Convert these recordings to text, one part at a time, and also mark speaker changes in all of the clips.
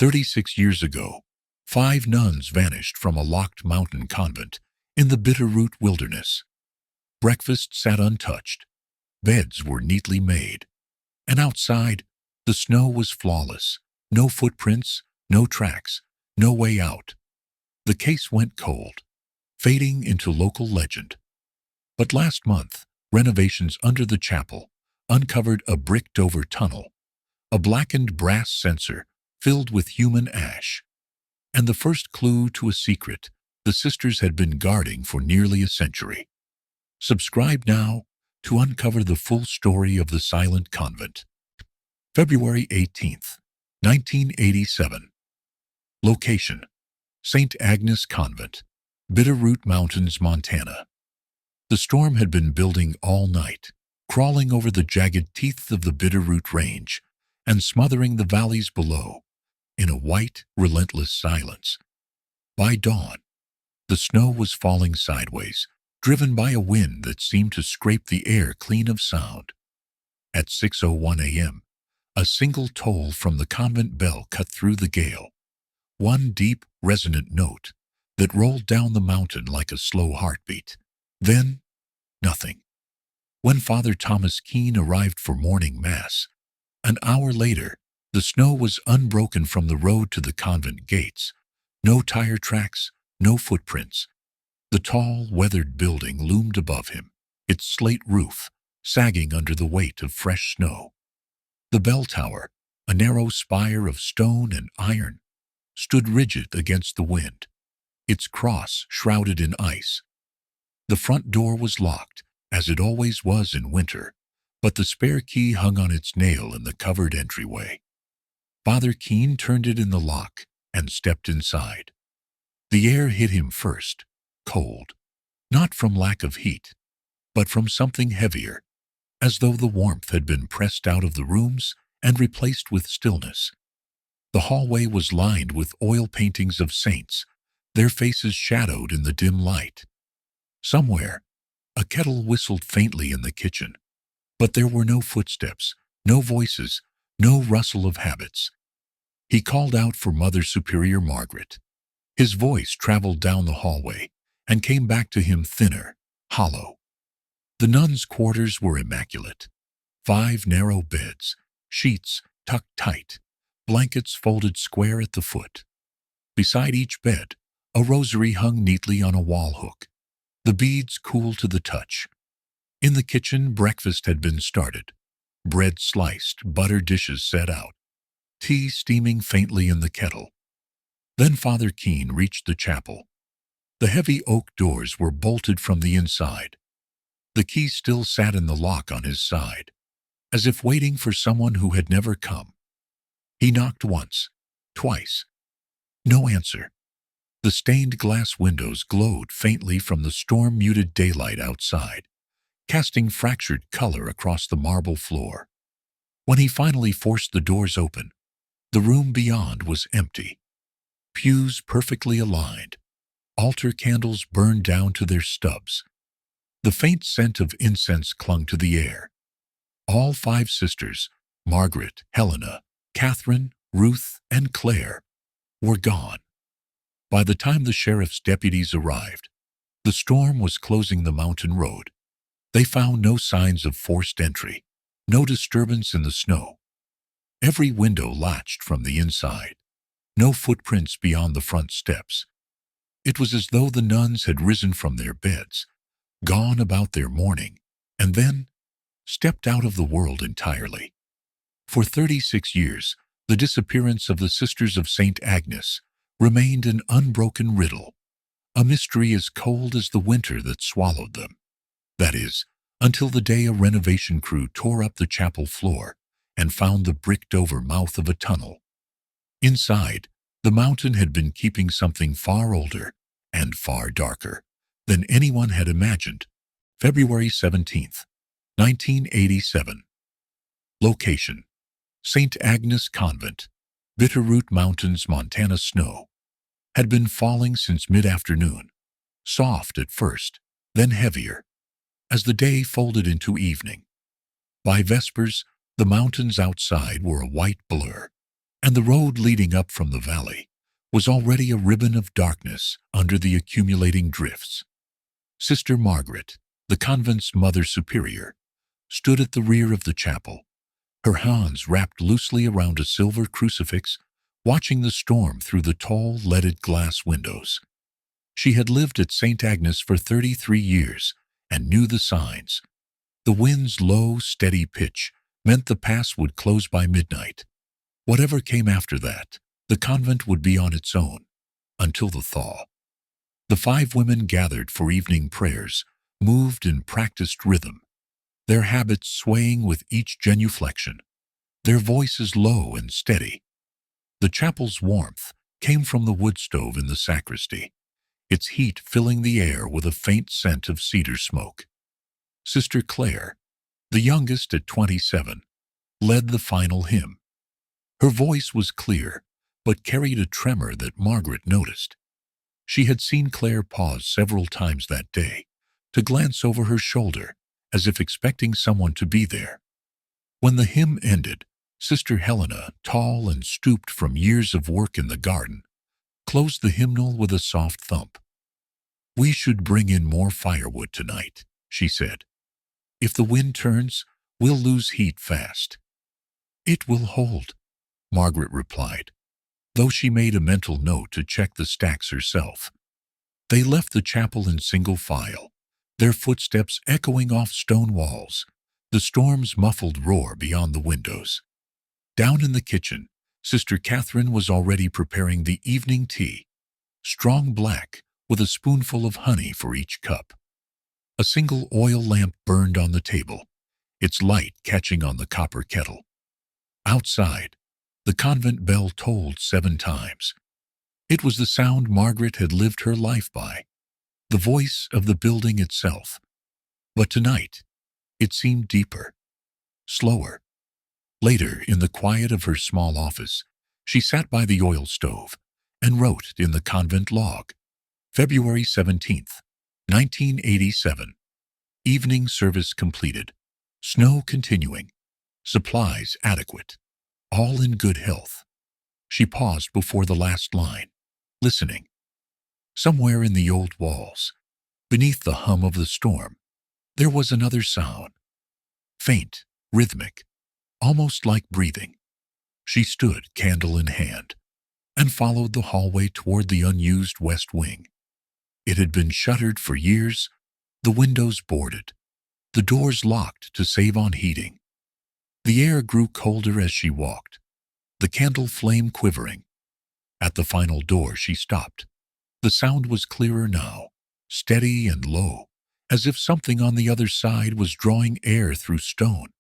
Speaker 1: 36 years ago, 5 nuns vanished from a locked mountain convent in the Bitterroot wilderness. Breakfast sat untouched, beds were neatly made, and outside, the snow was flawless. No footprints, no tracks, no way out. The case went cold, fading into local legend. But last month, renovations under the chapel uncovered a bricked-over tunnel, a blackened brass censer filled with human ash, and the first clue to a secret the sisters had been guarding for nearly a century. Subscribe now to uncover the full story of the silent convent. February 18th, 1987. Location: St. Agnes Convent, Bitterroot Mountains, Montana. The storm had been building all night, crawling over the jagged teeth of the Bitterroot Range and smothering the valleys below in a white, relentless silence. By dawn, the snow was falling sideways, driven by a wind that seemed to scrape the air clean of sound. At 6:01 a.m., a single toll from the convent bell cut through the gale, one deep, resonant note that rolled down the mountain like a slow heartbeat. Then, nothing. When Father Thomas Keene arrived for morning mass, an hour later, the snow was unbroken from the road to the convent gates. No tire tracks, no footprints. The tall, weathered building loomed above him, its slate roof sagging under the weight of fresh snow. The bell tower, a narrow spire of stone and iron, stood rigid against the wind, its cross shrouded in ice. The front door was locked, as it always was in winter, but the spare key hung on its nail in the covered entryway. Father Keene turned it in the lock and stepped inside. The air hit him first, cold, not from lack of heat, but from something heavier, as though the warmth had been pressed out of the rooms and replaced with stillness. The hallway was lined with oil paintings of saints, their faces shadowed in the dim light. Somewhere, a kettle whistled faintly in the kitchen, but there were no footsteps, no voices, no rustle of habits. He called out for Mother Superior Margaret. His voice traveled down the hallway and came back to him thinner, hollow. The nuns' quarters were immaculate. 5 narrow beds, sheets tucked tight, blankets folded square at the foot. Beside each bed, a rosary hung neatly on a wall hook, the beads cool to the touch. In the kitchen, breakfast had been started. Bread sliced, butter dishes set out, tea steaming faintly in the kettle. Then Father Keene reached the chapel. The heavy oak doors were bolted from the inside. The key still sat in the lock on his side, as if waiting for someone who had never come. He knocked once, twice. No answer. The stained glass windows glowed faintly from the storm-muted daylight outside, casting fractured color across the marble floor. When he finally forced the doors open, the room beyond was empty. Pews perfectly aligned, altar candles burned down to their stubs. The faint scent of incense clung to the air. All 5 sisters, Margaret, Helena, Catherine, Ruth, and Claire, were gone. By the time the sheriff's deputies arrived, the storm was closing the mountain road. They found no signs of forced entry, no disturbance in the snow. Every window latched from the inside, no footprints beyond the front steps. It was as though the nuns had risen from their beds, gone about their mourning, and then stepped out of the world entirely. For 36 years, the disappearance of the Sisters of St. Agnes remained an unbroken riddle, a mystery as cold as the winter that swallowed them. That is, until the day a renovation crew tore up the chapel floor and found the bricked-over mouth of a tunnel. Inside, the mountain had been keeping something far older and far darker than anyone had imagined. February 17th, 1987. Location: St. Agnes Convent, Bitterroot Mountains, Montana. Snow had been falling since mid-afternoon, soft at first, then heavier, as the day folded into evening. By vespers, the mountains outside were a white blur, and the road leading up from the valley was already a ribbon of darkness under the accumulating drifts. Sister Margaret, the convent's Mother Superior, stood at the rear of the chapel, her hands wrapped loosely around a silver crucifix, watching the storm through the tall, leaded glass windows. She had lived at St. Agnes for 33 years and knew the signs. The wind's low, steady pitch meant the pass would close by midnight. Whatever came after that, the convent would be on its own, until the thaw. The 5 women gathered for evening prayers, moved in practiced rhythm, their habits swaying with each genuflection, their voices low and steady. The chapel's warmth came from the wood stove in the sacristy, its heat filling the air with a faint scent of cedar smoke. Sister Clare, the youngest at 27, led the final hymn. Her voice was clear, but carried a tremor that Margaret noticed. She had seen Clare pause several times that day, to glance over her shoulder, as if expecting someone to be there. When the hymn ended, Sister Helena, tall and stooped from years of work in the garden, closed the hymnal with a soft thump. "We should bring in more firewood tonight," she said. "If the wind turns, we'll lose heat fast." "It will hold," Margaret replied, though she made a mental note to check the stacks herself. They left the chapel in single file, their footsteps echoing off stone walls, the storm's muffled roar beyond the windows. Down in the kitchen, Sister Catherine was already preparing the evening tea, strong black, with a spoonful of honey for each cup. A single oil lamp burned on the table, its light catching on the copper kettle. Outside, the convent bell tolled 7 times. It was the sound Margaret had lived her life by, the voice of the building itself. But tonight, it seemed deeper, slower. Later, in the quiet of her small office, she sat by the oil stove and wrote in the convent log, February 17th, 1987. Evening service completed. Snow continuing. Supplies adequate. All in good health. She paused before the last line, listening. Somewhere in the old walls, beneath the hum of the storm, there was another sound. Faint, rhythmic, almost like breathing. She stood, candle in hand, and followed the hallway toward the unused west wing. It had been shuttered for years, the windows boarded, the doors locked to save on heating. The air grew colder as she walked, the candle flame quivering. At the final door she stopped. The sound was clearer now, steady and low, as if something on the other side was drawing air through stone.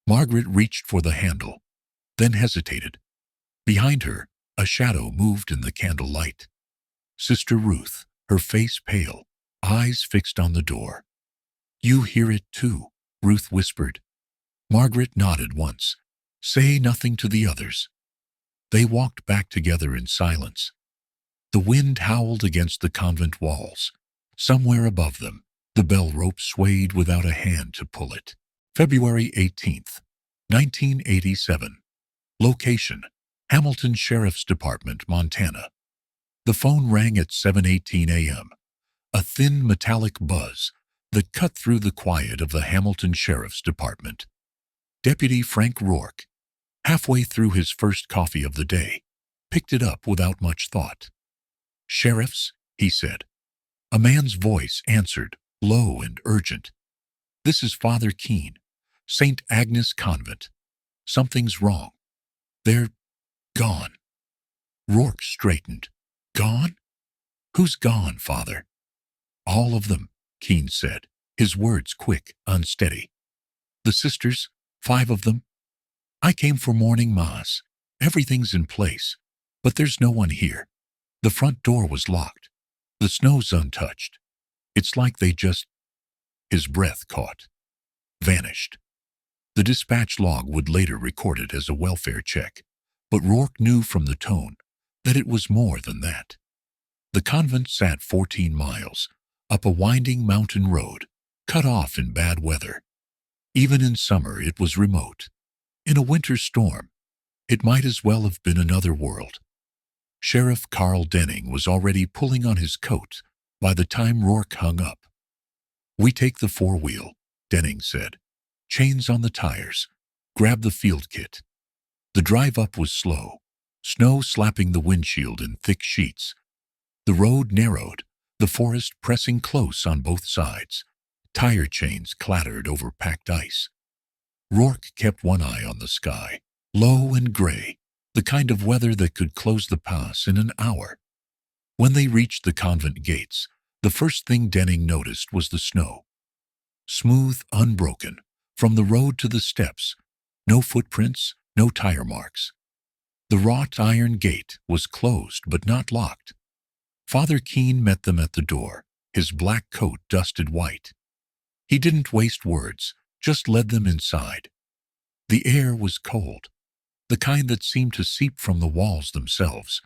Speaker 1: Margaret reached for the handle, then hesitated. Behind her, a shadow moved in the candle light. Sister Ruth, her face pale, eyes fixed on the door. "You hear it too," Ruth whispered. Margaret nodded once. "Say nothing to the others." They walked back together in silence. The wind howled against the convent walls. Somewhere above them, the bell rope swayed without a hand to pull it. February 18th, 1987. Location: Hamilton Sheriff's Department, Montana. The phone rang at 7:18 a.m., a thin metallic buzz that cut through the quiet of the Hamilton Sheriff's Department. Deputy Frank Rourke, halfway through his first coffee of the day, picked it up without much thought. "Sheriffs," he said. A man's voice answered, low and urgent. "This is Father Keene, St. Agnes Convent. Something's wrong. They're gone." Rourke straightened. "Gone? Who's gone, Father?" "All of them," Keene said, his words quick, unsteady. "The sisters, 5 of them. I came for morning mass. Everything's in place, but there's no one here. The front door was locked. The snow's untouched. It's like they just—" His breath caught. Vanished. The dispatch log would later record it as a welfare check, but Rourke knew from the tone that it was more than that. The convent sat 14 miles, up a winding mountain road, cut off in bad weather. Even in summer it was remote. In a winter storm, It might as well have been another world. Sheriff Carl Denning was already pulling on his coat by the time Rourke hung up. "We take the four-wheel," Denning said. "Chains on the tires. Grab the field kit." The drive up was slow, snow slapping the windshield in thick sheets. The road narrowed, the forest pressing close on both sides. Tire chains clattered over packed ice. Rourke kept one eye on the sky, low and gray, the kind of weather that could close the pass in an hour. When they reached the convent gates, the first thing Denning noticed was the snow. Smooth, unbroken, from the road to the steps, no footprints, no tire marks. The wrought iron gate was closed but not locked. Father Keene met them at the door, his black coat dusted white. He didn't waste words, just led them inside. The air was cold, the kind that seemed to seep from the walls themselves.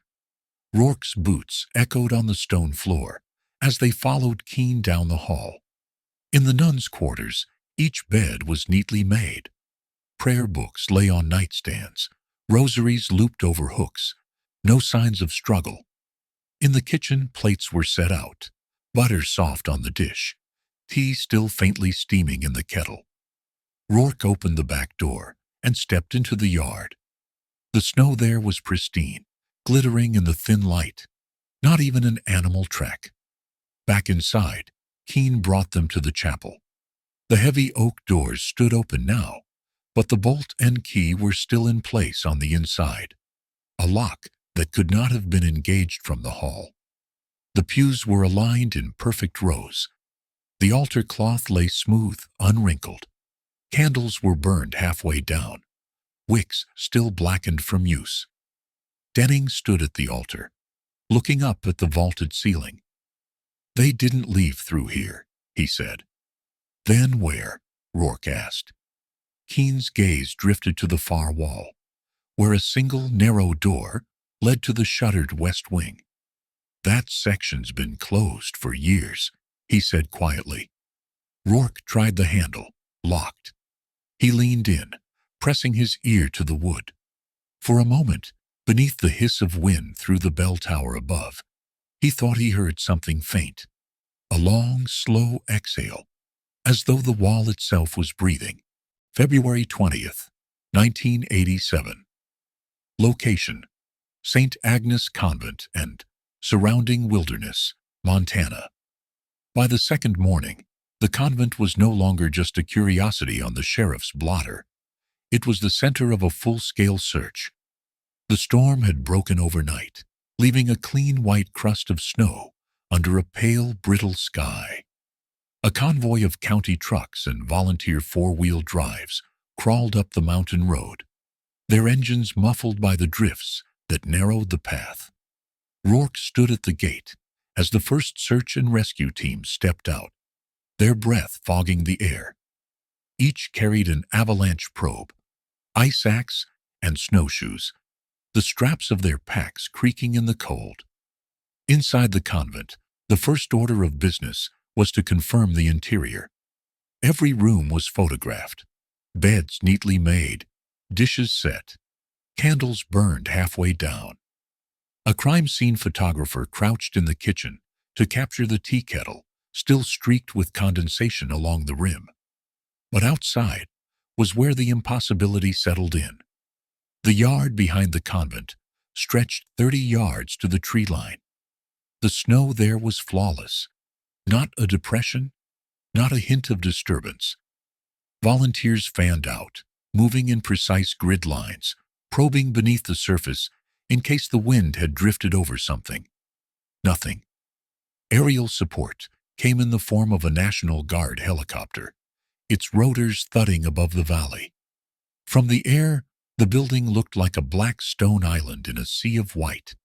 Speaker 1: Rourke's boots echoed on the stone floor as they followed Keene down the hall. In the nuns' quarters, each bed was neatly made. Prayer books lay on nightstands, rosaries looped over hooks, no signs of struggle. In the kitchen, plates were set out, butter soft on the dish, tea still faintly steaming in the kettle. Rourke opened the back door and stepped into the yard. The snow there was pristine, glittering in the thin light. Not even an animal track. Back inside, Keene brought them to the chapel. The heavy oak doors stood open now, but the bolt and key were still in place on the inside, a lock that could not have been engaged from the hall. The pews were aligned in perfect rows. The altar cloth lay smooth, unwrinkled. Candles were burned halfway down, wicks still blackened from use. Denning stood at the altar, looking up at the vaulted ceiling. "They didn't leave through here," he said. "Then where?" Rourke asked. Keene's gaze drifted to the far wall, where a single narrow door led to the shuttered west wing. "That section's been closed for years," he said quietly. Rourke tried the handle, locked. He leaned in, pressing his ear to the wood. For a moment, beneath the hiss of wind through the bell tower above, he thought he heard something faint, a long, slow exhale, as though the wall itself was breathing. February 20th, 1987. Location: St. Agnes Convent and surrounding wilderness, Montana. By the second morning, the convent was no longer just a curiosity on the sheriff's blotter. It was the center of a full-scale search. The storm had broken overnight, leaving a clean white crust of snow under a pale, brittle sky. A convoy of county trucks and volunteer four-wheel drives crawled up the mountain road, their engines muffled by the drifts that narrowed the path. Rourke stood at the gate as the first search and rescue team stepped out, their breath fogging the air. Each carried an avalanche probe, ice axe, and snowshoes, the straps of their packs creaking in the cold. Inside the convent, the first order of business was to confirm the interior. Every room was photographed, beds neatly made, dishes set, candles burned halfway down. A crime scene photographer crouched in the kitchen to capture the tea kettle, still streaked with condensation along the rim. But outside was where the impossibility settled in. The yard behind the convent stretched 30 yards to the tree line. The snow there was flawless. Not a depression, not a hint of disturbance. Volunteers fanned out, moving in precise grid lines, probing beneath the surface in case the wind had drifted over something. Nothing. Aerial support came in the form of a National Guard helicopter, its rotors thudding above the valley. From the air, the building looked like a black stone island in a sea of white.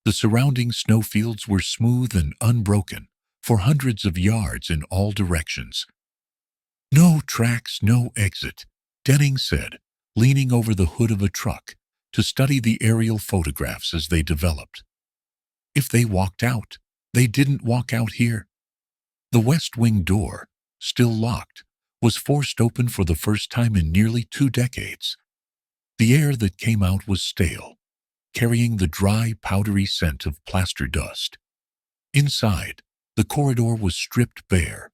Speaker 1: The surrounding snowfields were smooth and unbroken for hundreds of yards in all directions. "No tracks, no exit," Denning said, leaning over the hood of a truck to study the aerial photographs as they developed. If they walked out, they didn't walk out here. The west wing door, still locked, was forced open for the first time in nearly 2 decades. The air that came out was stale, carrying the dry, powdery scent of plaster dust. Inside, the corridor was stripped bare.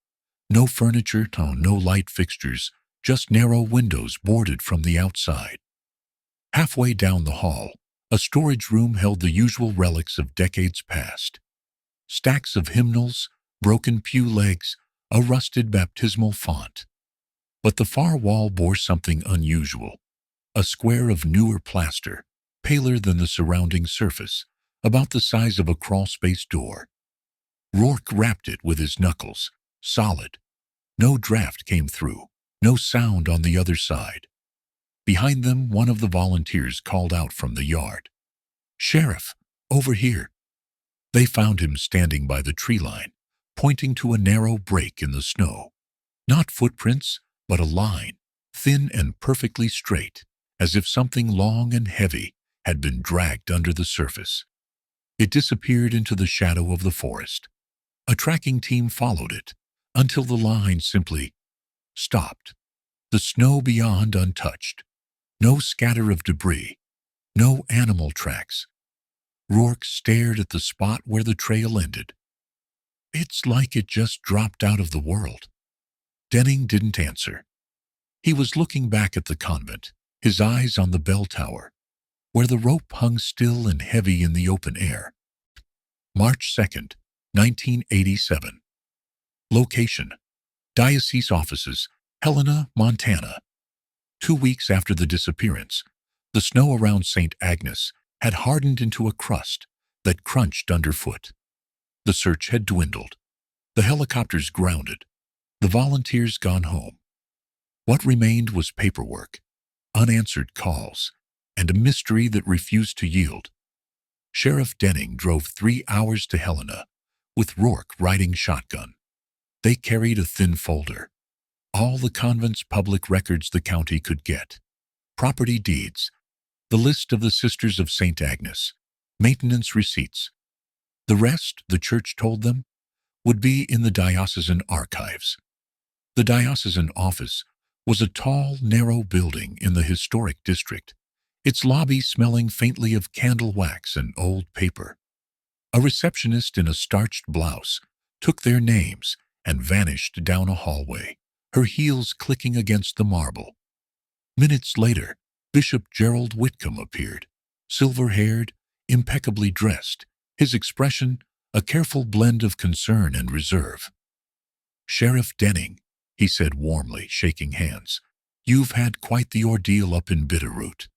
Speaker 1: No furniture, no light fixtures, just narrow windows boarded from the outside. Halfway down the hall, a storage room held the usual relics of decades past. Stacks of hymnals, broken pew legs, a rusted baptismal font. But the far wall bore something unusual. A square of newer plaster, paler than the surrounding surface, about the size of a crawl-space door. Rourke rapped it with his knuckles, solid. No draft came through, no sound on the other side. Behind them, one of the volunteers called out from the yard. "Sheriff, over here." They found him standing by the tree line, pointing to a narrow break in the snow. Not footprints, but a line, thin and perfectly straight, as if something long and heavy had been dragged under the surface. It disappeared into the shadow of the forest. A tracking team followed it, until the line simply stopped. The snow beyond untouched. No scatter of debris. No animal tracks. Rourke stared at the spot where the trail ended. "It's like it just dropped out of the world." Denning didn't answer. He was looking back at the convent, his eyes on the bell tower, where the rope hung still and heavy in the open air. March 2nd, 1987. Location: Diocese Offices, Helena, Montana. 2 weeks after the disappearance, the snow around St. Agnes had hardened into a crust that crunched underfoot. The search had dwindled. The helicopters grounded. The volunteers gone home. What remained was paperwork, unanswered calls, and a mystery that refused to yield. Sheriff Denning drove 3 hours to Helena, with Rourke riding shotgun. They carried a thin folder. All the convent's public records the county could get. Property deeds, the list of the Sisters of St. Agnes, maintenance receipts. The rest, the church told them, would be in the diocesan archives. The diocesan office was a tall, narrow building in the historic district, its lobby smelling faintly of candle wax and old paper. A receptionist in a starched blouse took their names and vanished down a hallway, her heels clicking against the marble. Minutes later, Bishop Gerald Whitcomb appeared, silver-haired, impeccably dressed, his expression a careful blend of concern and reserve. "Sheriff Denning," he said warmly, shaking hands, "you've had quite the ordeal up in Bitterroot."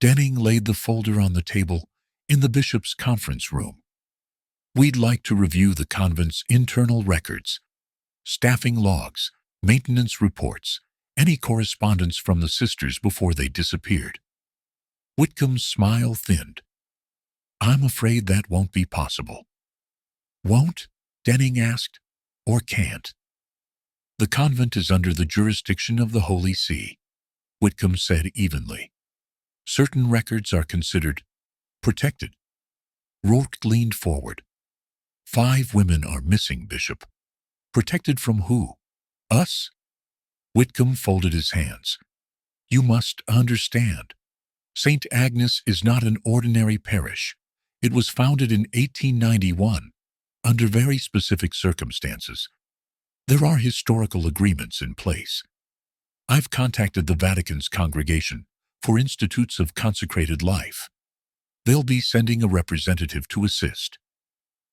Speaker 1: Denning laid the folder on the table in the bishop's conference room. "We'd like to review the convent's internal records, staffing logs, maintenance reports, any correspondence from the sisters before they disappeared." Whitcomb's smile thinned. "I'm afraid that won't be possible." "Won't?" Denning asked. "Or can't?" "The convent is under the jurisdiction of the Holy See," Whitcomb said evenly. "Certain records are considered protected." Rourke leaned forward. "5 women are missing, Bishop." "Protected from who? Us?" Whitcomb folded his hands. "You must understand. St. Agnes is not an ordinary parish. It was founded in 1891, under very specific circumstances. There are historical agreements in place. I've contacted the Vatican's Congregation for Institutes of Consecrated Life. They'll be sending a representative to assist."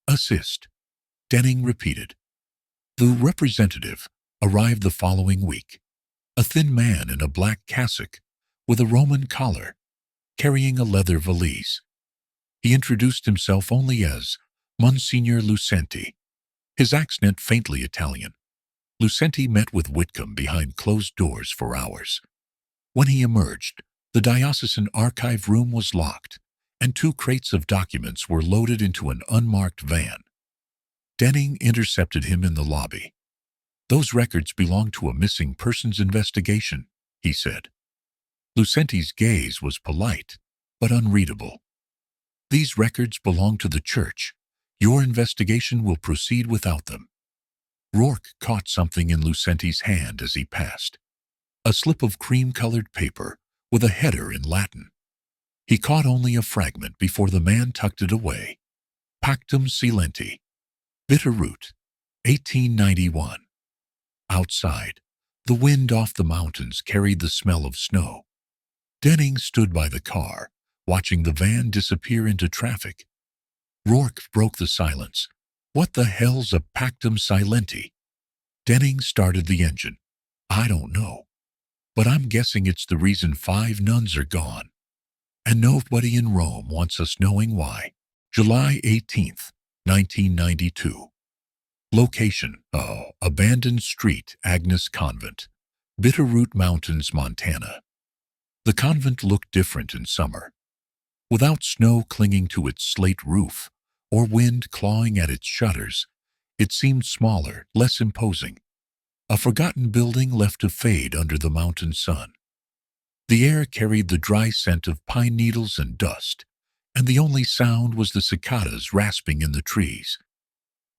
Speaker 1: "Assist," Denning repeated. The representative arrived the following week, a thin man in a black cassock with a Roman collar, carrying a leather valise. He introduced himself only as Monsignor Lucenti, his accent faintly Italian. Lucenti met with Whitcomb behind closed doors for hours. When he emerged, the diocesan archive room was locked, and 2 crates of documents were loaded into an unmarked van. Denning intercepted him in the lobby. "Those records belong to a missing persons investigation," he said. Lucenti's gaze was polite, but unreadable. "These records belong to the church. Your investigation will proceed without them." Rourke caught something in Lucenti's hand as he passed. A slip of cream-colored paper with a header in Latin. He caught only a fragment before the man tucked it away. Pactum silenti. Bitterroot, 1891. Outside, the wind off the mountains carried the smell of snow. Denning stood by the car, watching the van disappear into traffic. Rourke broke the silence. What the hell's a pactum silenti? Denning started the engine. I don't know. But I'm guessing it's the reason 5 nuns are gone. And nobody in Rome wants us knowing why. July 18th, 1992. Location: abandoned street, Agnes Convent, Bitterroot Mountains, Montana. The convent looked different in summer. Without snow clinging to its slate roof or wind clawing at its shutters, it seemed smaller, less imposing. A forgotten building left to fade under the mountain sun. The air carried the dry scent of pine needles and dust, and the only sound was the cicadas rasping in the trees.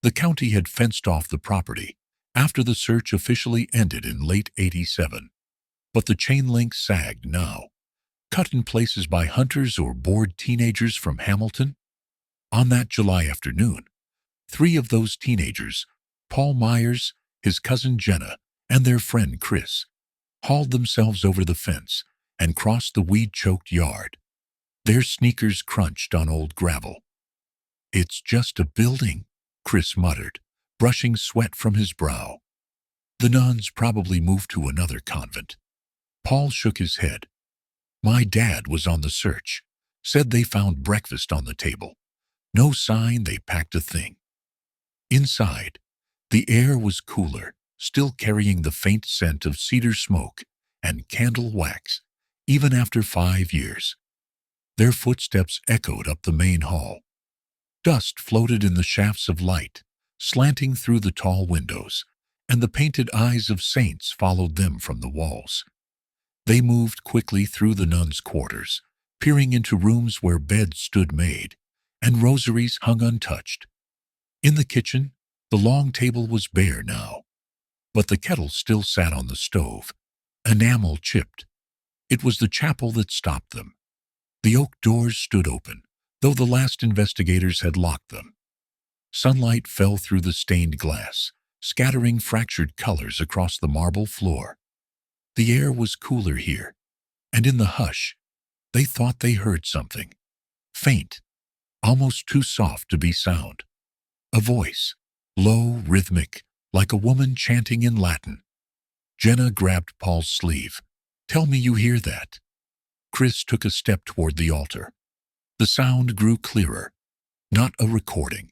Speaker 1: The county had fenced off the property after the search officially ended in late '87, but the chain link sagged now, cut in places by hunters or bored teenagers from Hamilton. On that July afternoon, 3 of those teenagers, Paul Myers, his cousin Jenna, and their friend Chris, hauled themselves over the fence and crossed the weed-choked yard. Their sneakers crunched on old gravel. "It's just a building," Chris muttered, brushing sweat from his brow. "The nuns probably moved to another convent." Paul shook his head. "My dad was on the search. Said they found breakfast on the table. No sign they packed a thing." Inside, the air was cooler, still carrying the faint scent of cedar smoke and candle wax, even after 5 years. Their footsteps echoed up the main hall. Dust floated in the shafts of light, slanting through the tall windows, and the painted eyes of saints followed them from the walls. They moved quickly through the nuns' quarters, peering into rooms where beds stood made, and rosaries hung untouched. In the kitchen, the long table was bare now, but the kettle still sat on the stove, enamel chipped. It was the chapel that stopped them. The oak doors stood open, though the last investigators had locked them. Sunlight fell through the stained glass, scattering fractured colors across the marble floor. The air was cooler here, and in the hush, they thought they heard something. Faint, almost too soft to be sound. A voice, low, rhythmic, like a woman chanting in Latin. Jenna grabbed Paul's sleeve. "Tell me you hear that." Chris took a step toward the altar. The sound grew clearer. Not a recording.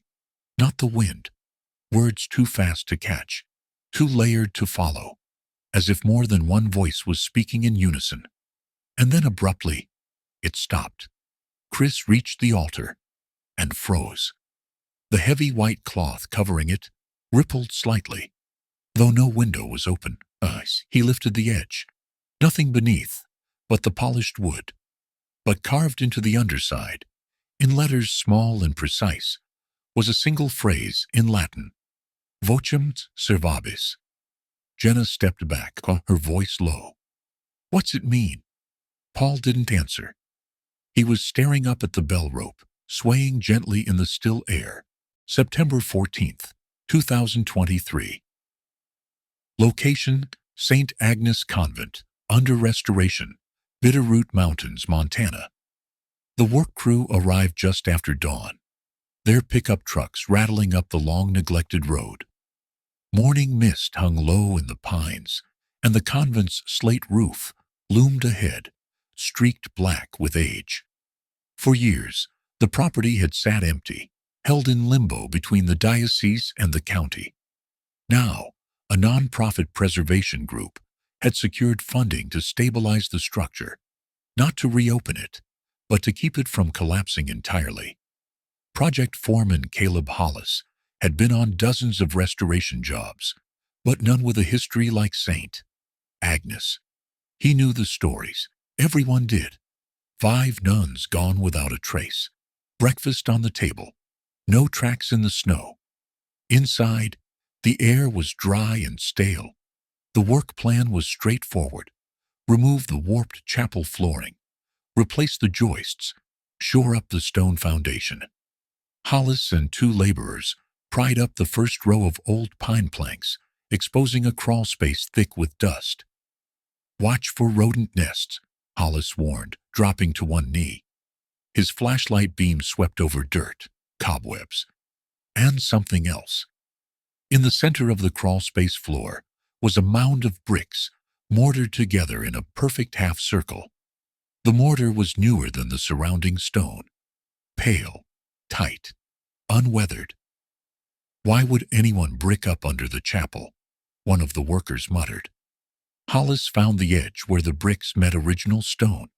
Speaker 1: Not the wind. Words too fast to catch, too layered to follow, as if more than one voice was speaking in unison. And then abruptly, it stopped. Chris reached the altar and froze. The heavy white cloth covering it rippled slightly, though no window was open. He lifted the edge. Nothing beneath but the polished wood. But carved into the underside, in letters small and precise, was a single phrase in Latin: Vocem servabis. Jenna stepped back, her voice low. "What's it mean?" Paul didn't answer. He was staring up at the bell rope, swaying gently in the still air. September 14th, 2023. Location: St. Agnes Convent, under restoration, Bitterroot Mountains, Montana. The work crew arrived just after dawn, their pickup trucks rattling up the long neglected road. Morning mist hung low in the pines, and the convent's slate roof loomed ahead, streaked black with age. For years, the property had sat empty, held in limbo between the diocese and the county. Now, a non-profit preservation group had secured funding to stabilize the structure, not to reopen it, but to keep it from collapsing entirely. Project foreman Caleb Hollis had been on dozens of restoration jobs, but none with a history like St. Agnes. He knew the stories. Everyone did. 5 nuns gone without a trace. Breakfast on the table. No tracks in the snow. Inside, the air was dry and stale. The work plan was straightforward. remove the warped chapel flooring, replace the joists, shore up the stone foundation. Hollis and 2 laborers pried up the first row of old pine planks, exposing a crawl space thick with dust. "Watch for rodent nests," Hollis warned, dropping to one knee. His flashlight beam swept over dirt, cobwebs, and something else. In the center of the crawl space floor was a mound of bricks, mortared together in a perfect half circle. The mortar was newer than the surrounding stone, pale, tight, unweathered. "Why would anyone brick up under the chapel?" one of the workers muttered. Hollis found the edge where the bricks met original stone.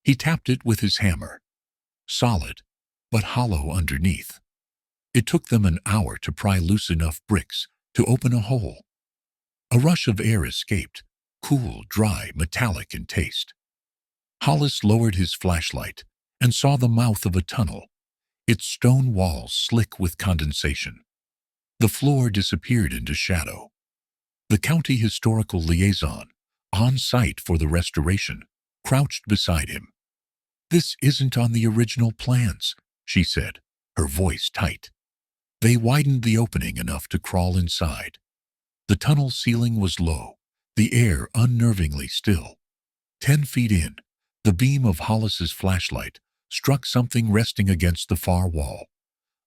Speaker 1: He tapped it with his hammer. Solid, but hollow underneath. It took them an hour to pry loose enough bricks to open a hole. A rush of air escaped, cool, dry, metallic in taste. Hollis lowered his flashlight and saw the mouth of a tunnel, its stone walls slick with condensation. The floor disappeared into shadow. The county historical liaison, on site for the restoration, crouched beside him. "This isn't on the original plans," she said, her voice tight. They widened the opening enough to crawl inside. The tunnel ceiling was low, the air unnervingly still. 10 feet in, the beam of Hollis's flashlight struck something resting against the far wall.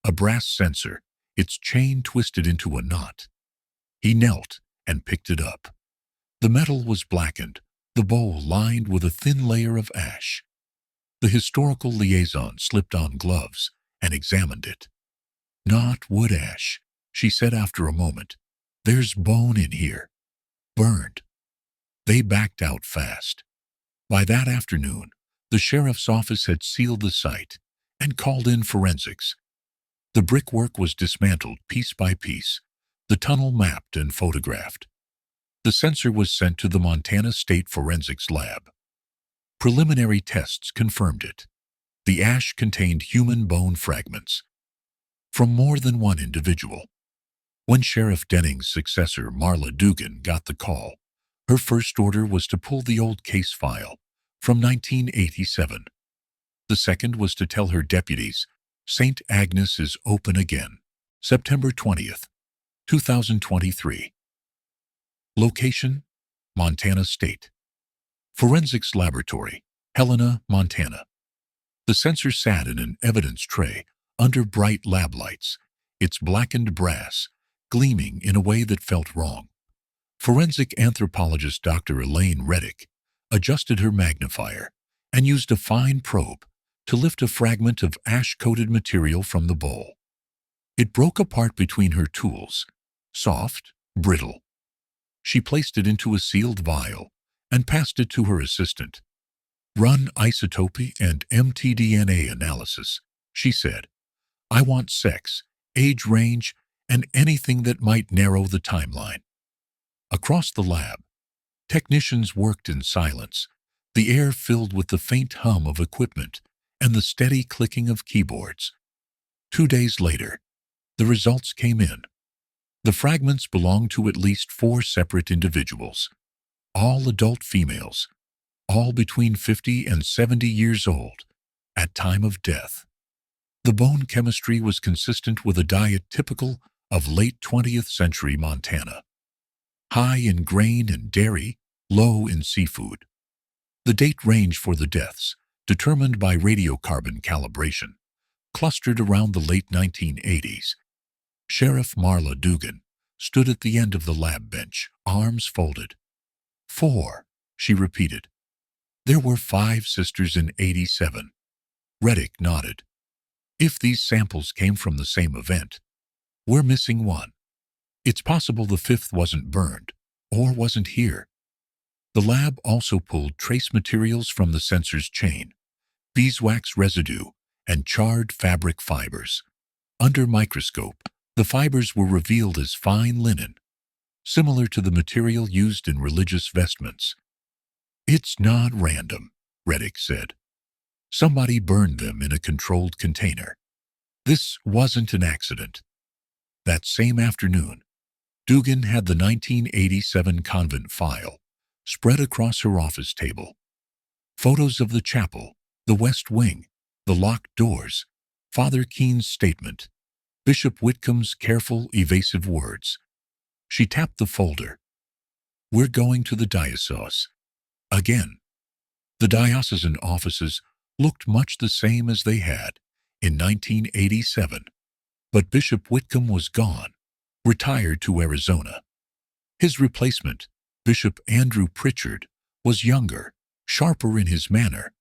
Speaker 1: A brass sensor, its chain twisted into a knot. He knelt and picked it up. The metal was blackened, the bowl lined with a thin layer of ash. The historical liaison slipped on gloves and examined it. "Not wood ash," she said after a moment. "There's bone in here. Burned." They backed out fast. By that afternoon, the sheriff's office had sealed the site and called in forensics. The brickwork was dismantled piece by piece, the tunnel mapped and photographed. The sensor was sent to the Montana State Forensics Lab. Preliminary tests confirmed it. The ash contained human bone fragments from more than one individual. When Sheriff Denning's successor, Marla Dugan, got the call, her first order was to pull the old case file from 1987. The second was to tell her deputies, "St. Agnes is open again, September 20th, 2023. Location, Montana State. Forensics Laboratory, Helena, Montana. The sensor sat in an evidence tray under bright lab lights, its blackened brass gleaming in a way that felt wrong. Forensic anthropologist Dr. Elaine Reddick adjusted her magnifier and used a fine probe to lift a fragment of ash-coated material from the bowl. It broke apart between her tools, soft, brittle. She placed it into a sealed vial and passed it to her assistant. "Run isotopy and mtDNA analysis," she said. "I want sex, age range, and anything that might narrow the timeline." Across the lab, technicians worked in silence, the air filled with the faint hum of equipment and the steady clicking of keyboards. 2 days later, the results came in. The fragments belonged to at least 4 separate individuals, all adult females, all between 50 and 70 years old at time of death. The bone chemistry was consistent with a diet typical of late 20th century Montana. High in grain and dairy, low in seafood. The date range for the deaths, determined by radiocarbon calibration, clustered around the late 1980s. Sheriff Marla Dugan stood at the end of the lab bench, arms folded. 4, she repeated. There were 5 sisters in 87. Reddick nodded. If these samples came from the same event, we're missing 1. It's possible the 5th wasn't burned, or wasn't here. The lab also pulled trace materials from the sensor's chain, beeswax residue, and charred fabric fibers. Under microscope, the fibers were revealed as fine linen, similar to the material used in religious vestments. "It's not random," Reddick said. "Somebody burned them in a controlled container. This wasn't an accident." That same afternoon, Dugan had the 1987 convent file, spread across her office table. Photos of the chapel, the west wing, the locked doors, Father Keen's statement, Bishop Whitcomb's careful, evasive words. She tapped the folder. We're going to the diocese. Again. The diocesan offices looked much the same as they had in 1987, but Bishop Whitcomb was gone, retired to Arizona. His replacement, Bishop Andrew Pritchard, was younger, sharper in his manner,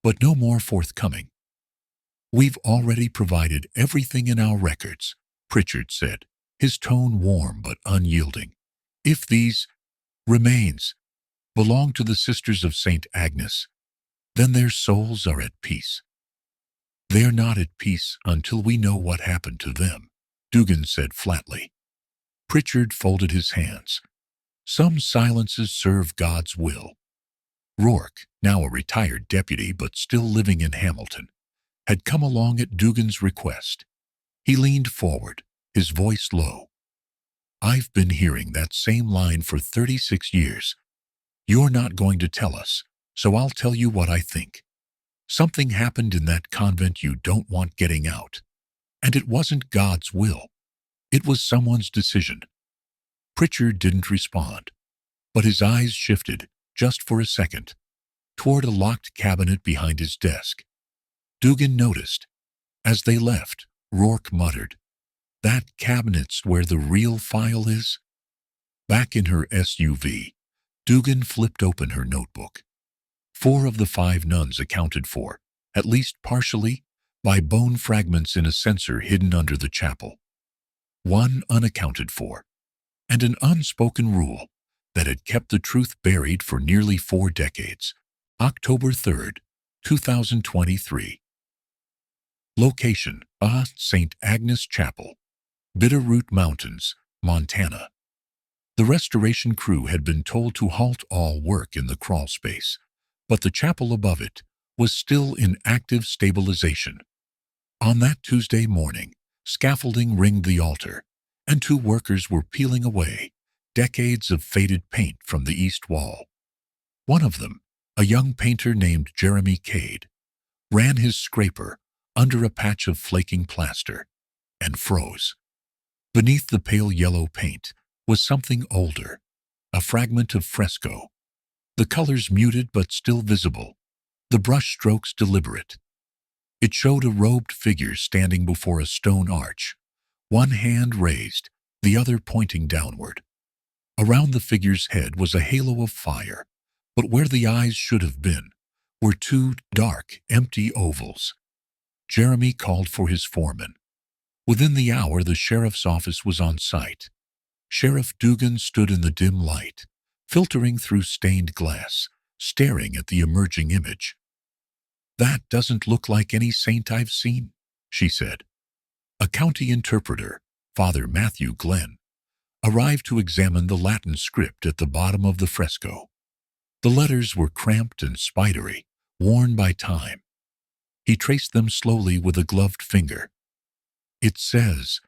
Speaker 1: but no more forthcoming. We've already provided everything in our records, Pritchard said, his tone warm but unyielding. If these remains belong to the Sisters of St. Agnes, then their souls are at peace. They're not at peace until we know what happened to them, Dugan said flatly. Pritchard folded his hands. Some silences serve God's will. Rourke, now a retired deputy but still living in Hamilton, had come along at Dugan's request. He leaned forward, his voice low. I've been hearing that same line for 36 years. You're not going to tell us, so I'll tell you what I think. Something happened in that convent you don't want getting out. And it wasn't God's will. It was someone's decision. Pritchard didn't respond, but his eyes shifted, just for a second, toward a locked cabinet behind his desk. Dugan noticed. As they left, Rourke muttered, That cabinet's where the real file is? Back in her SUV, Dugan flipped open her notebook. 4 of the 5 nuns accounted for, at least partially, by bone fragments in a censer hidden under the chapel. 1 unaccounted for, and an unspoken rule that had kept the truth buried for nearly 4 decades. October 3, 2023. Location: St. Agnes Chapel, Bitterroot Mountains, Montana. The restoration crew had been told to halt all work in the crawl space, but the chapel above it was still in active stabilization. On that Tuesday morning, scaffolding ringed the altar, and 2 workers were peeling away decades of faded paint from the east wall. One of them, a young painter named Jeremy Cade, ran his scraper under a patch of flaking plaster and froze. Beneath the pale yellow paint was something older, a fragment of fresco. The colors muted but still visible, the brush strokes deliberate. It showed a robed figure standing before a stone arch, one hand raised, the other pointing downward. Around the figure's head was a halo of fire, but where the eyes should have been were 2 dark, empty ovals. Jeremy called for his foreman. Within the hour, the sheriff's office was on site. Sheriff Dugan stood in the dim light, filtering through stained glass, staring at the emerging image. That doesn't look like any saint I've seen, she said. A county interpreter, Father Matthew Glenn, arrived to examine the Latin script at the bottom of the fresco. The letters were cramped and spidery, worn by time. He traced them slowly with a gloved finger. It says,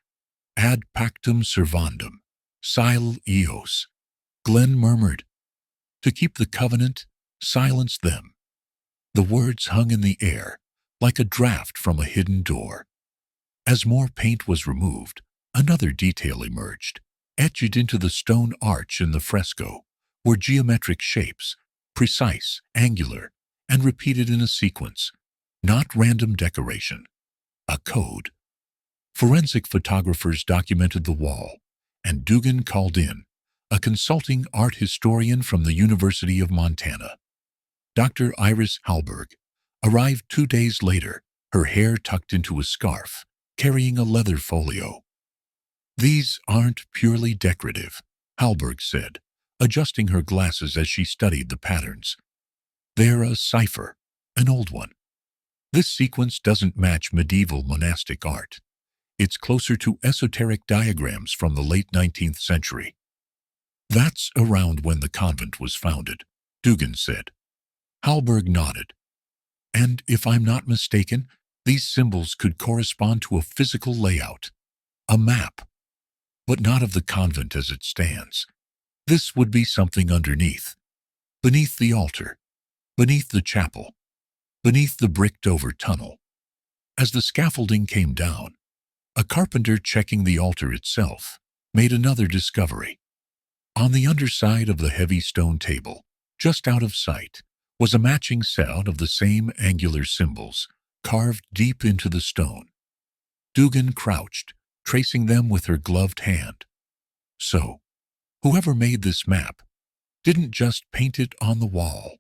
Speaker 1: Ad pactum servandum, sile eos. Glenn murmured. To keep the covenant, silence them. The words hung in the air, like a draft from a hidden door. As more paint was removed, another detail emerged. Etched into the stone arch in the fresco were geometric shapes, precise, angular, and repeated in a sequence, not random decoration. A code. Forensic photographers documented the wall, and Dugan called in a consulting art historian from the University of Montana. Dr. Iris Hallberg arrived 2 days later, her hair tucked into a scarf, carrying a leather folio. These aren't purely decorative, Hallberg said, adjusting her glasses as she studied the patterns. They're a cipher, an old one. This sequence doesn't match medieval monastic art. It's closer to esoteric diagrams from the late 19th century. That's around when the convent was founded, Dugan said. Hallberg nodded. And if I'm not mistaken, these symbols could correspond to a physical layout, a map, but not of the convent as it stands. This would be something underneath. beneath the altar, beneath the chapel, beneath the bricked-over tunnel. As the scaffolding came down, a carpenter checking the altar itself made another discovery. On the underside of the heavy stone table, just out of sight, was a matching set of the same angular symbols carved deep into the stone. Dugan crouched, tracing them with her gloved hand. So, whoever made this map didn't just paint it on the wall.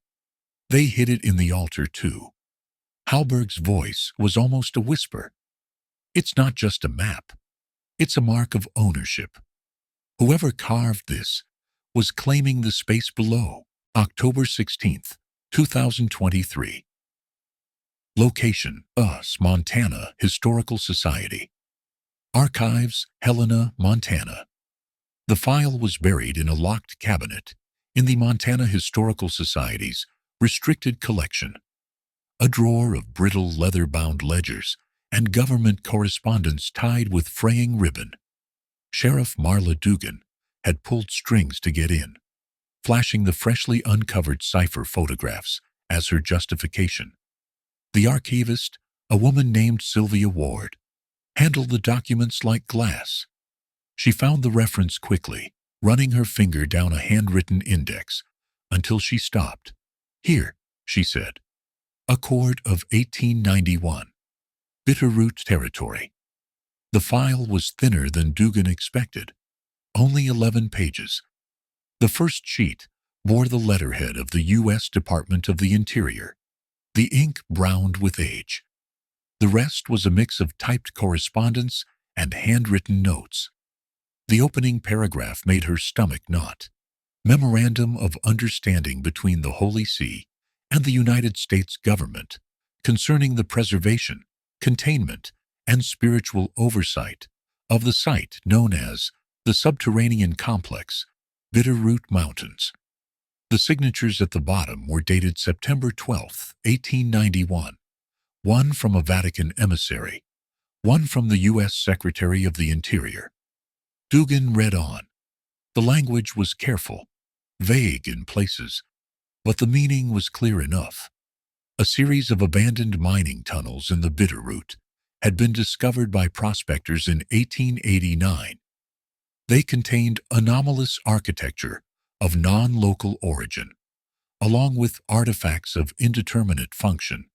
Speaker 1: They hid it in the altar too. Halberg's voice was almost a whisper. It's not just a map. It's a mark of ownership. Whoever carved this was claiming the space below. October 16th, 2023. Location: Montana Historical Society. Archives: Helena, Montana. The file was buried in a locked cabinet in the Montana Historical Society's restricted collection. A drawer of brittle leather-bound ledgers and government correspondence tied with fraying ribbon. Sheriff Marla Dugan had pulled strings to get in, flashing the freshly uncovered cipher photographs as her justification. The archivist, a woman named Sylvia Ward, handled the documents like glass. She found the reference quickly, running her finger down a handwritten index until she stopped. Here, she said. Accord of 1891. Bitterroot territory. The file was thinner than Dugan expected, only 11 pages. The first sheet bore the letterhead of the U.S. Department of the Interior, the ink browned with age. The rest was a mix of typed correspondence and handwritten notes. The opening paragraph made her stomach knot. Memorandum of Understanding between the Holy See and the United States government concerning the preservation, containment, and spiritual oversight of the site known as the Subterranean Complex, Bitterroot Mountains. The signatures at the bottom were dated September 12, 1891, one from a Vatican emissary, one from the U.S. Secretary of the Interior. Dugan read on. The language was careful, vague in places, but the meaning was clear enough. A series of abandoned mining tunnels in the Bitterroot had been discovered by prospectors in 1889. They contained anomalous architecture of non-local origin, along with artifacts of indeterminate function.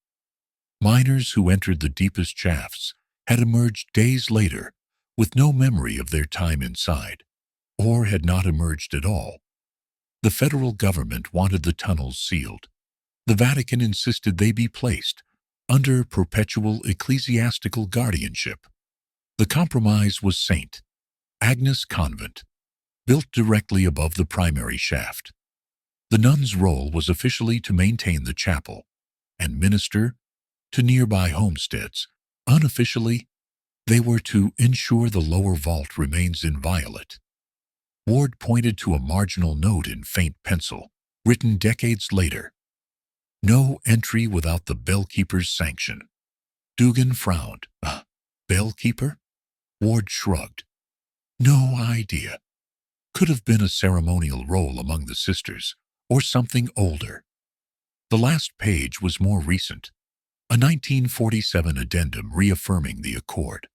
Speaker 1: Miners who entered the deepest shafts had emerged days later with no memory of their time inside, or had not emerged at all. The federal government wanted the tunnels sealed. The Vatican insisted they be placed under perpetual ecclesiastical guardianship. The compromise was St. Agnes Convent, built directly above the primary shaft. The nuns' role was officially to maintain the chapel and minister to nearby homesteads. Unofficially, they were to ensure the lower vault remains inviolate. Ward pointed to a marginal note in faint pencil, written decades later. No entry without the bellkeeper's sanction. Dugan frowned. Bellkeeper? Ward shrugged. No idea. Could have been a ceremonial role among the sisters, or something older. The last page was more recent, a 1947 addendum reaffirming the accord,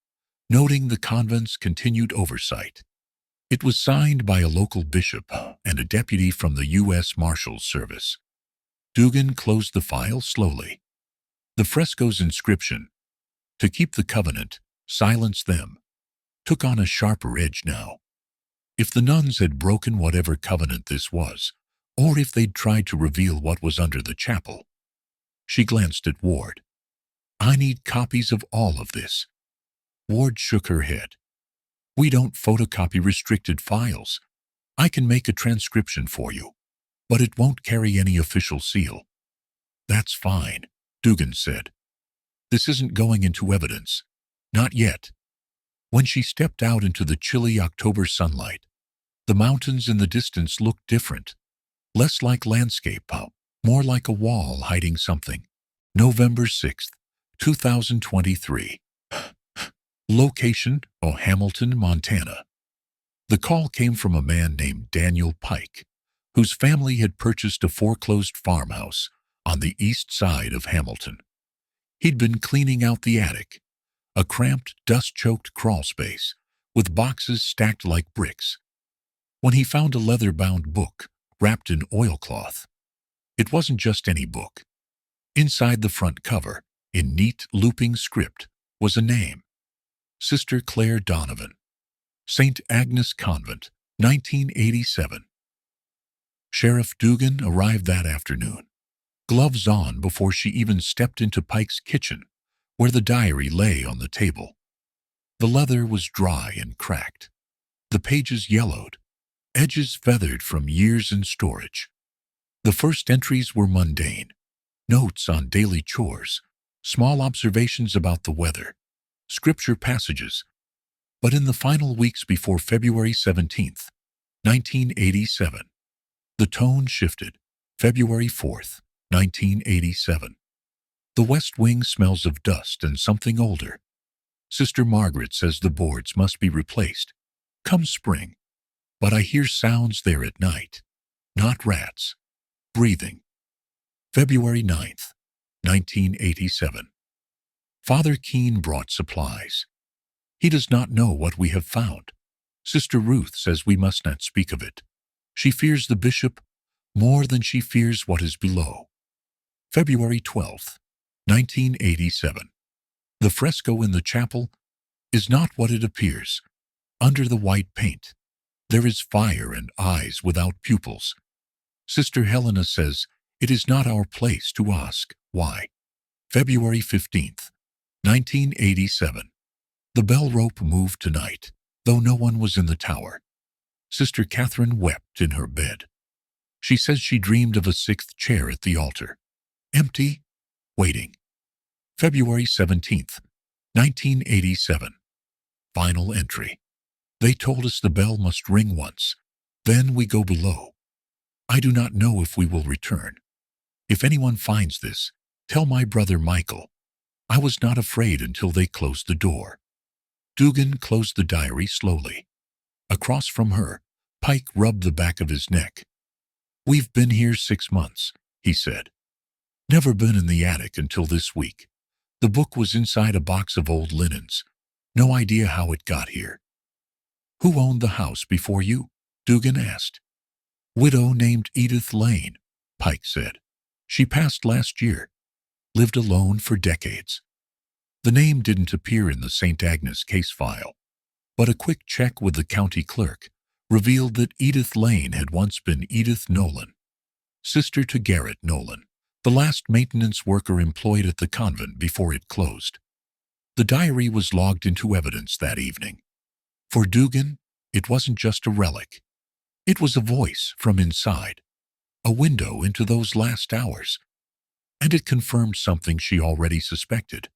Speaker 1: noting the convent's continued oversight. It was signed by a local bishop and a deputy from the U.S. Marshals Service. Dugan closed the file slowly. The fresco's inscription, "To keep the covenant, silence them," took on a sharper edge now. If the nuns had broken whatever covenant this was, or if they'd tried to reveal what was under the chapel. She glanced at Ward. I need copies of all of this. Ward shook her head. We don't photocopy restricted files. I can make a transcription for you, but it won't carry any official seal. That's fine, Dugan said. This isn't going into evidence. Not yet. When she stepped out into the chilly October sunlight, the mountains in the distance looked different. Less like landscape, more like a wall hiding something. November 6th, 2023. Location: Hamilton, Montana. The call came from a man named Daniel Pike, whose family had purchased a foreclosed farmhouse on the east side of Hamilton. He'd been cleaning out the attic, a cramped, dust-choked crawl space with boxes stacked like bricks, when he found a leather-bound book wrapped in oilcloth. It wasn't just any book. Inside the front cover, in neat, looping script, was a name: Sister Claire Donovan, St. Agnes Convent, 1987. Sheriff Dugan arrived that afternoon, gloves on before she even stepped into Pike's kitchen, where the diary lay on the table. The leather was dry and cracked, the pages yellowed, edges feathered from years in storage. The first entries were mundane: notes on daily chores, small observations about the weather, scripture passages. But in the final weeks before February 17th, 1987, the tone shifted. February 4th, 1987. The West Wing smells of dust and something older. Sister Margaret says the boards must be replaced come spring, but I hear sounds there at night, not rats, breathing. February 9th, 1987. Father Keene brought supplies. He does not know what we have found. Sister Ruth says we must not speak of it. She fears the bishop more than she fears what is below. February 12th, 1987. The fresco in the chapel is not what it appears. Under the white paint, there is fire and eyes without pupils. Sister Helena says it is not our place to ask why. February 15th, 1987. The bell rope moved tonight, though no one was in the tower. Sister Catherine wept in her bed. She says she dreamed of a sixth chair at the altar, empty, waiting. February 17th, 1987. Final entry. They told us the bell must ring once, then we go below. I do not know if we will return. If anyone finds this, tell my brother Michael. I was not afraid until they closed the door. Dugan closed the diary slowly. Across from her, Pike rubbed the back of his neck. We've been here 6 months, he said. Never been in the attic until this week. The book was inside a box of old linens. No idea how it got here. Who owned the house before you? Dugan asked. Widow named Edith Lane, Pike said. She passed last year. Lived alone for decades. The name didn't appear in the St. Agnes case file, but a quick check with the county clerk revealed that Edith Lane had once been Edith Nolan, sister to Garrett Nolan, the last maintenance worker employed at the convent before it closed. The diary was logged into evidence that evening. For Dugan, it wasn't just a relic. It was a voice from inside, a window into those last hours. And it confirmed something she already suspected.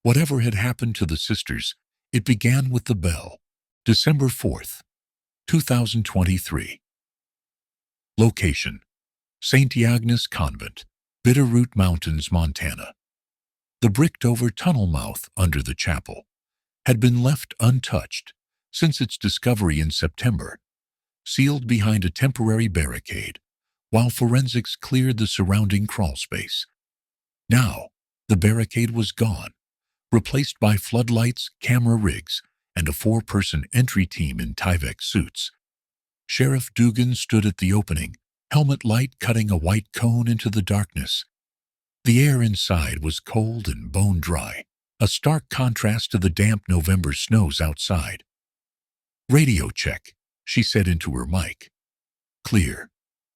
Speaker 1: Whatever had happened to the sisters, it began with the bell. December 4th, 2023. Location: St. Agnes Convent, Bitterroot Mountains, Montana. The bricked-over tunnel mouth under the chapel had been left untouched since its discovery in September, sealed behind a temporary barricade, while forensics cleared the surrounding crawl space. Now, the barricade was gone, replaced by floodlights, camera rigs, and a 4-person entry team in Tyvek suits. Sheriff Dugan stood at the opening, helmet light cutting a white cone into the darkness. The air inside was cold and bone-dry, a stark contrast to the damp November snows outside. Radio check, she said into her mic. Clear,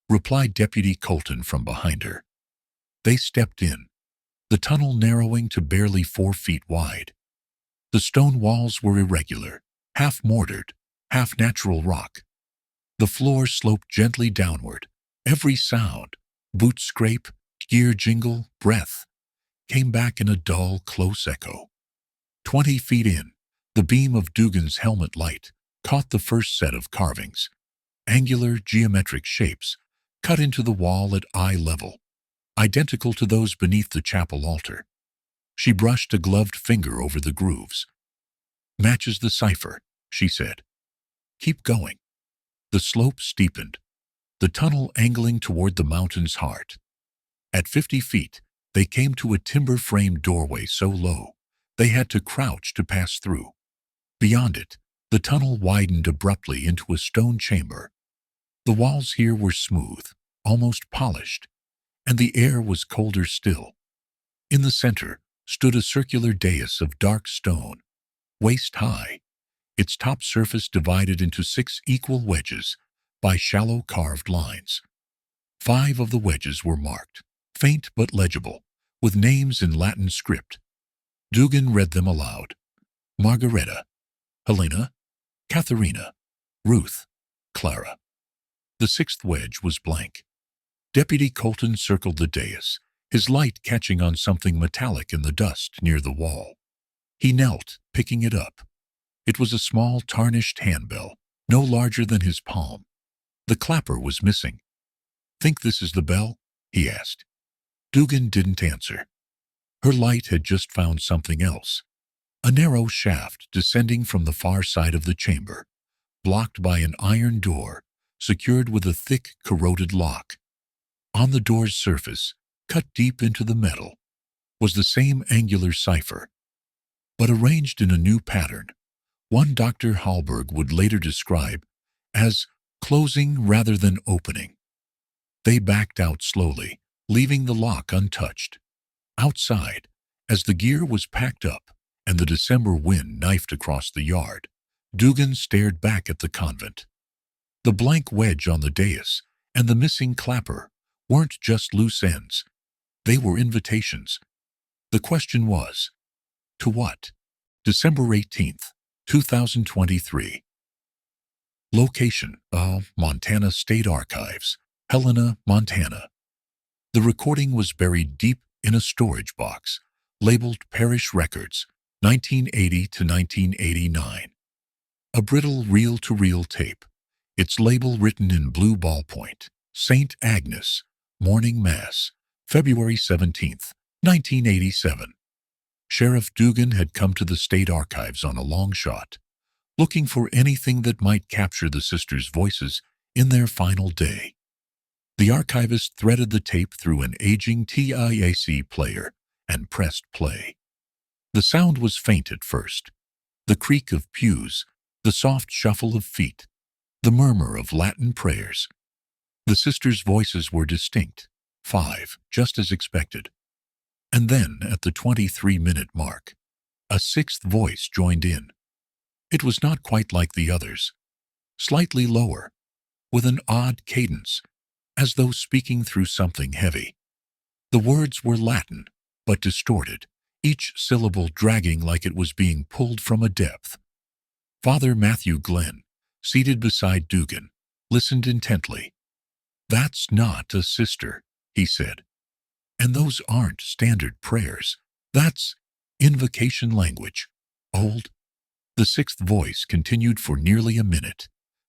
Speaker 1: replied Deputy Colton from behind her. They stepped in, the tunnel narrowing to barely 4 feet wide. The stone walls were irregular, half mortared, half natural rock. The floor sloped gently downward. Every sound, boot scrape, gear jingle, breath, came back in a dull, close echo. 20 feet in, the beam of Dugan's helmet light caught the first set of carvings, angular, geometric shapes cut into the wall at eye level, identical to those beneath the chapel altar. She brushed a gloved finger over the grooves. Matches the cipher, she said. Keep going. The slope steepened. the tunnel angling toward the mountain's heart. At 50 feet, they came to a timber-framed doorway so low they had to crouch to pass through. Beyond it, the tunnel widened abruptly into a stone chamber. The walls here were smooth, almost polished, and the air was colder still. In the center stood a circular dais of dark stone, waist-high, its top surface divided into 6 equal wedges by shallow carved lines. 5 of the wedges were marked, faint but legible, with names in Latin script. Dugan read them aloud. Margareta, Helena, Katharina, Ruth, Clara. The 6th wedge was blank. Deputy Colton circled the dais, his light catching on something metallic in the dust near the wall. He knelt, picking it up. It was a small, tarnished handbell, no larger than his palm. The clapper was missing. "Think this is the bell?" he asked. Dugan didn't answer. Her light had just found something else. A narrow shaft descending from the far side of the chamber, blocked by an iron door, secured with a thick, corroded lock. On the door's surface, cut deep into the metal, was the same angular cipher, but arranged in a new pattern, one Dr. Hallberg would later describe as closing rather than opening. They backed out slowly, leaving the lock untouched. Outside, as the gear was packed up and the December wind knifed across the yard, Dugan stared back at the convent. The blank wedge on the dais and the missing clapper weren't just loose ends. They were invitations. The question was, to what? December 18th, 2023. Location: Montana State Archives, Helena, Montana. The recording was buried deep in a storage box, labeled Parish Records, 1980 to 1989. A brittle reel-to-reel tape, its label written in blue ballpoint. St. Agnes, Morning Mass, February 17th, 1987. Sheriff Dugan had come to the state archives on a long shot, looking for anything that might capture the sisters' voices in their final day. The archivist threaded the tape through an aging TIAC player and pressed play. The sound was faint at first, the creak of pews, the soft shuffle of feet, the murmur of Latin prayers. The sisters' voices were distinct, 5, just as expected. And then, at the 23-minute mark, a 6th voice joined in. It was not quite like the others, slightly lower, with an odd cadence, as though speaking through something heavy. The words were Latin, but distorted, each syllable dragging like it was being pulled from a depth. Father Matthew Glenn, seated beside Dugan, listened intently. "That's not a sister," he said. "And those aren't standard prayers. That's invocation language. Old." The 6th voice continued for nearly a minute,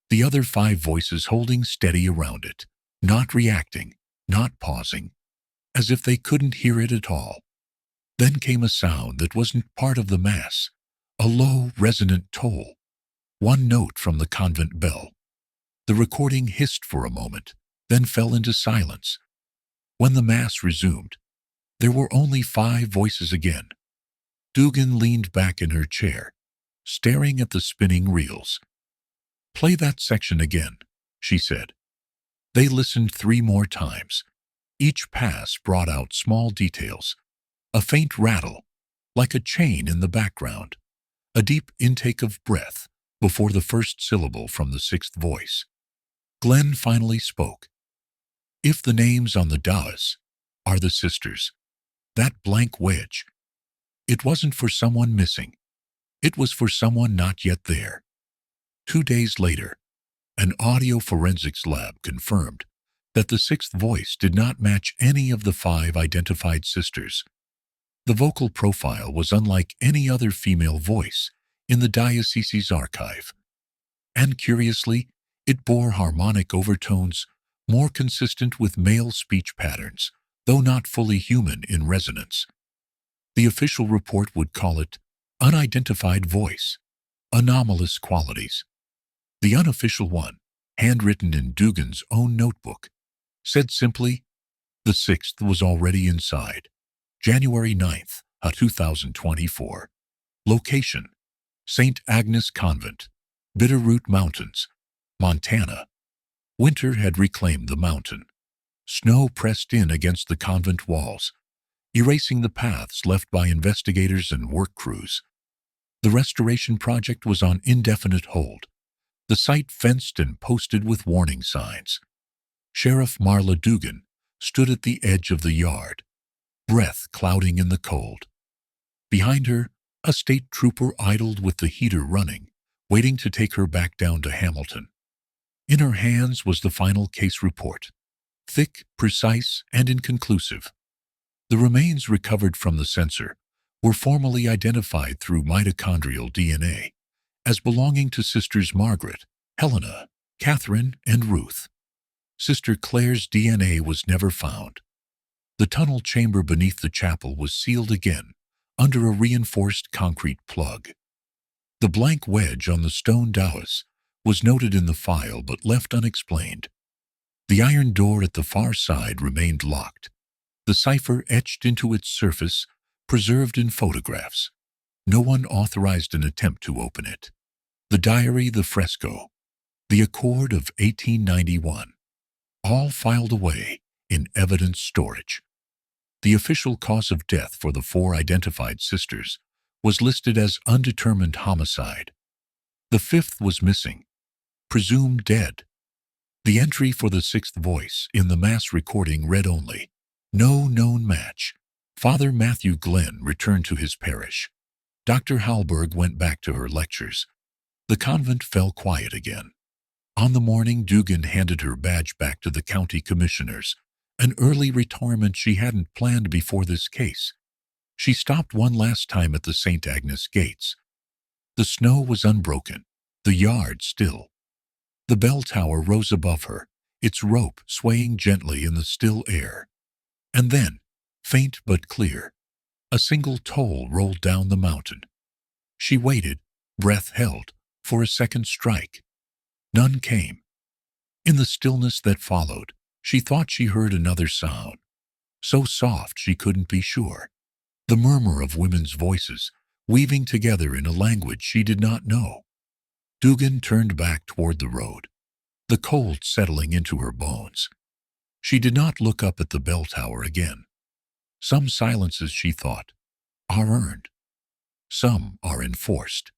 Speaker 1: the other 5 voices holding steady around it, not reacting, not pausing, as if they couldn't hear it at all. Then came a sound that wasn't part of the Mass, a low, resonant toll, one note from the convent bell. The recording hissed for a moment, then fell into silence. When the Mass resumed, there were only 5 voices again. Dugan leaned back in her chair, staring at the spinning reels. "Play that section again," she said. They listened 3 more times. Each pass brought out small details, a faint rattle, like a chain in the background, a deep intake of breath before the first syllable from the 6th voice. Glenn finally spoke. "If the names on the dais are the sisters, that blank wedge, it wasn't for someone missing. It was for someone not yet there." 2 days later, an audio forensics lab confirmed that the 6th voice did not match any of the 5 identified sisters. The vocal profile was unlike any other female voice in the diocese's archive. And curiously, it bore harmonic overtones more consistent with male speech patterns, though not fully human in resonance. The official report would call it unidentified voice, anomalous qualities. The unofficial one, handwritten in Dugan's own notebook, said simply, "The sixth was already inside. January 9th, 2024. Location: St. Agnes Convent, Bitterroot Mountains, Montana." Winter had reclaimed the mountain. Snow pressed in against the convent walls, erasing the paths left by investigators and work crews. The restoration project was on indefinite hold, the site fenced and posted with warning signs. Sheriff Marla Dugan stood at the edge of the yard, breath clouding in the cold. Behind her, a state trooper idled with the heater running, waiting to take her back down to Hamilton. In her hands was the final case report, thick, precise, and inconclusive. The remains recovered from the censer were formally identified through mitochondrial DNA as belonging to Sisters Margaret, Helena, Catherine, and Ruth. Sister Claire's DNA was never found. The tunnel chamber beneath the chapel was sealed again under a reinforced concrete plug. The blank wedge on the stone dowis was noted in the file but left unexplained. The iron door at the far side remained locked, the cipher etched into its surface, preserved in photographs. No one authorized an attempt to open it. The diary, the fresco, the Accord of 1891, all filed away in evidence storage. The official cause of death for the 4 identified sisters was listed as undetermined homicide. The 5th was missing, presumed dead. The entry for the 6th voice in the mass recording read only, "No known match. Father Matthew Glenn returned to his parish." Dr. Halberg went back to her lectures. The convent fell quiet again. On the morning Dugan handed her badge back to the county commissioners, an early retirement she hadn't planned before this case. She stopped one last time at the St. Agnes gates. The snow was unbroken, the yard still. The bell tower rose above her, its rope swaying gently in the still air. And then, faint but clear, a single toll rolled down the mountain. She waited, breath held, for a second strike. None came. In the stillness that followed, she thought she heard another sound, so soft she couldn't be sure. The murmur of women's voices, weaving together in a language she did not know. Dugan turned back toward the road, the cold settling into her bones. She did not look up at the bell tower again. Some silences, she thought, are earned. Some are enforced.